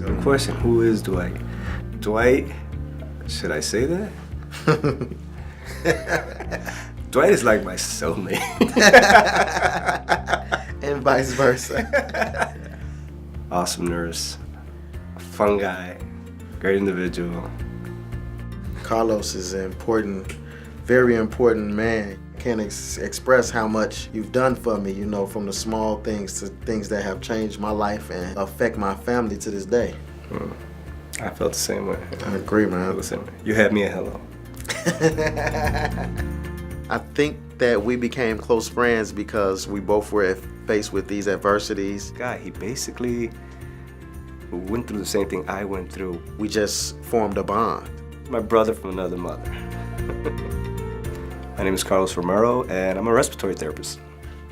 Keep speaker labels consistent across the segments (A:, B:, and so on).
A: Good question. Who is Dwight? Dwight, should I say that? Dwight is like my soulmate.
B: And vice versa.
A: Awesome nurse, a fun guy, great individual.
B: Carlos is an important, very important man. Can't express how much you've done for me, you know, from the small things to things that have changed my life and affect my family to this day.
A: I felt the same way.
B: I agree, man.
A: I felt the same way. You had me at hello.
B: I think that we became close friends because we both were faced with these adversities.
A: Guy, he basically went through the same thing I went through.
B: We just formed a bond.
A: My brother from another mother. My name is Carlos Romero, and I'm a respiratory therapist.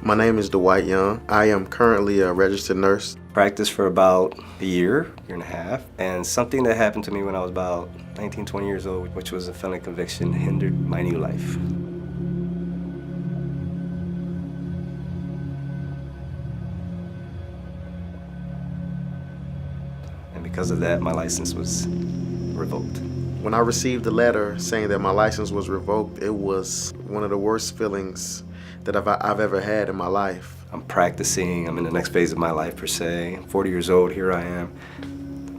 B: My name is Dwight Young. I am currently a registered nurse.
A: Practiced for about a year and a half, and something that happened to me when I was about 19, 20 years old, which was a felony conviction, hindered my new life. And because of that, my license was revoked.
B: When I received the letter saying that my license was revoked, it was one of the worst feelings that I've ever had in my life.
A: I'm practicing, I'm in the next phase of my life per se. I'm 40 years old, here I am.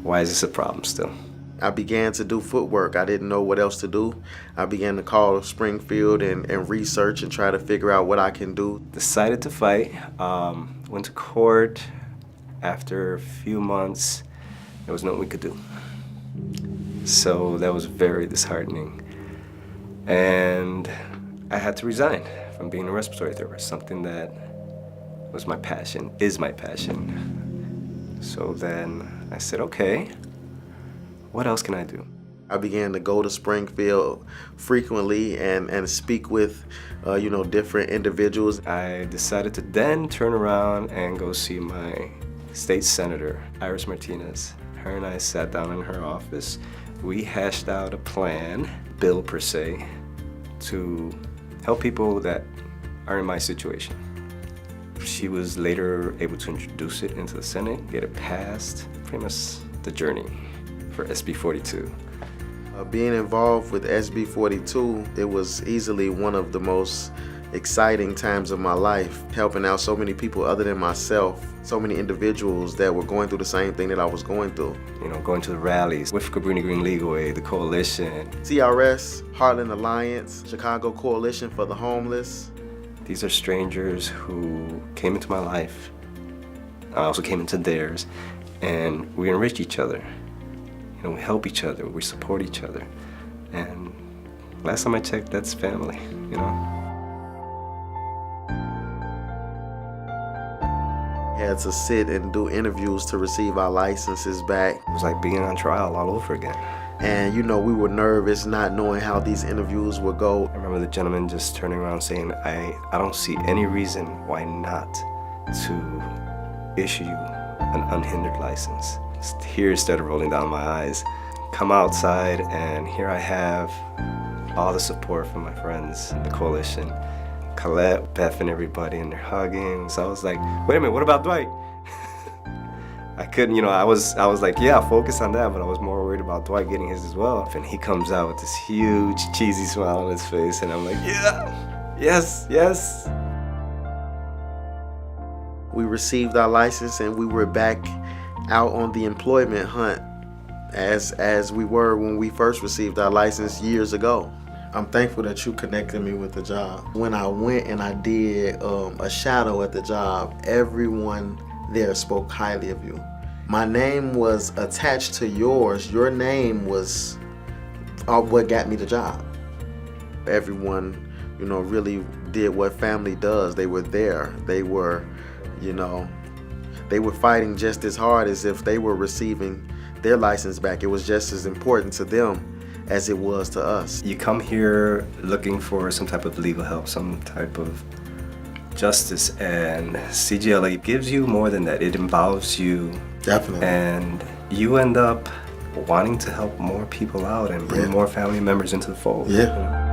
A: Why is this a problem still?
B: I began to do footwork. I didn't know what else to do. I began to call Springfield and research and try to figure out what I can do.
A: Decided to fight, went to court. After a few months, there was nothing we could do. So that was very disheartening. And I had to resign from being a respiratory therapist, something that was my passion, is my passion. So then I said, okay, what else can I do?
B: I began to go to Springfield frequently and speak with, different individuals.
A: I decided to then turn around and go see my state senator, Iris Martinez. Her and I sat down in her office. We hashed out a plan, bill per se, to help people that are in my situation. She was later able to introduce it into the Senate, get it passed, pretty much the journey for SB 42.
B: Being involved with SB 42, it was easily one of the most exciting times of my life, helping out so many people other than myself, so many individuals that were going through the same thing that I was going through.
A: You know, going to the rallies with Cabrini Green Legal Aid, the coalition.
B: CRS, Heartland Alliance, Chicago Coalition for the Homeless.
A: These are strangers who came into my life. I also came into theirs, and we enrich each other. You know, we help each other, we support each other. And last time I checked, that's family, you know?
B: Had to sit and do interviews to receive our licenses back.
A: It was like being on trial all over again.
B: And we were nervous, not knowing how these interviews would go.
A: I remember the gentleman just turning around saying, I don't see any reason why not to issue you an unhindered license. Tears started rolling down my eyes. Come outside, and here I have all the support from my friends, the coalition. Colette, Beth, and everybody, and they're hugging. So I was like, wait a minute, what about Dwight? I couldn't, I was like, yeah, focus on that, but I was more worried about Dwight getting his as well. And he comes out with this huge, cheesy smile on his face, and I'm like, yeah, yes, yes.
B: We received our license, and we were back out on the employment hunt as we were when we first received our license years ago. I'm thankful that you connected me with the job. When I went and I did a shadow at the job, everyone there spoke highly of you. My name was attached to yours. Your name was what got me the job. Everyone, really did what family does. They were there. They were, they were fighting just as hard as if they were receiving their license back. It was just as important to them as it was to us.
A: You come here looking for some type of legal help, some type of justice, and CGLA gives you more than that. It involves you.
B: Definitely.
A: And you end up wanting to help more people out and bring more family members into the fold.
B: Yeah.